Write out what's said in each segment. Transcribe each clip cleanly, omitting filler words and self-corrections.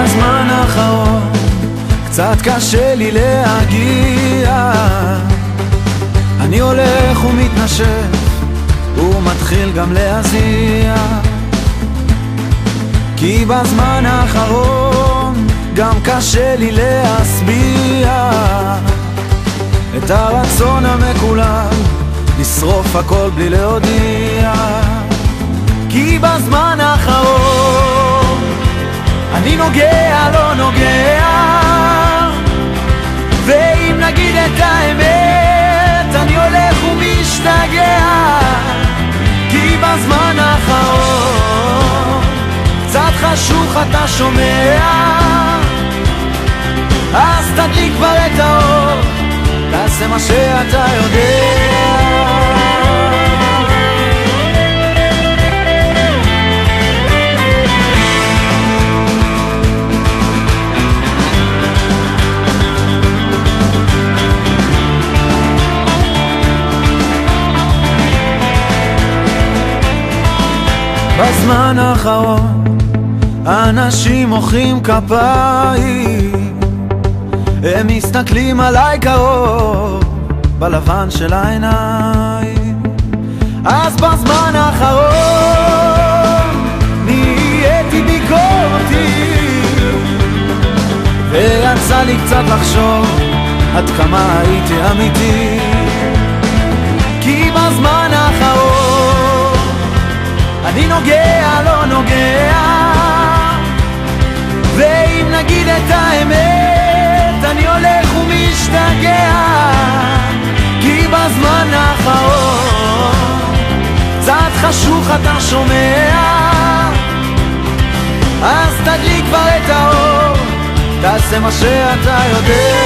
בזמן האחרון קצת קשה לי להגיע, אני הולך ומתנשף ומתחיל גם להזיע, כי בזמן האחרון גם קשה לי להסביע את הרצון המקולל לשרוף הכל בלי להודיע. כי בזמן האחרון אני נוגע לא נוגע, ואם נגיד את האמת אני הולך ומשתגע. כי בזמן האחרון קצת חשוך אתה שומע, אז תדליק כבר את האור, תעשה מה שאתה יודע. בזמן האחרון אנשים מוחאים כפיים, הם מסתכלים עליי קרוב בלבן של העיניים. אז בזמן האחרון נהייתי ביקורתי, ויצא לי קצת לחשוב עד כמה הייתי אמיתי. כי בזמן האחרון אני נוגע לא נוגע, ואם נגיד את האמת אני הולך ומשתגע. כי בזמן האחרון קצת חשוך אתה שומע, אז תדליק כבר את האור, תעשה מה שאתה יודע.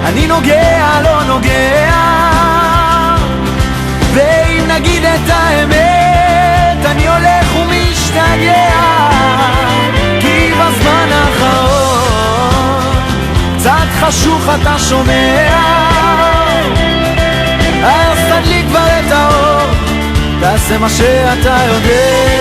אני נוגע לא נוגע, ואם נגיד את האמת אני הולך ומשתגע. כי בזמן האחרון קצת חשוך אתה שומע, אז תדליק כבר את האור, תעשה מה שאתה יודע.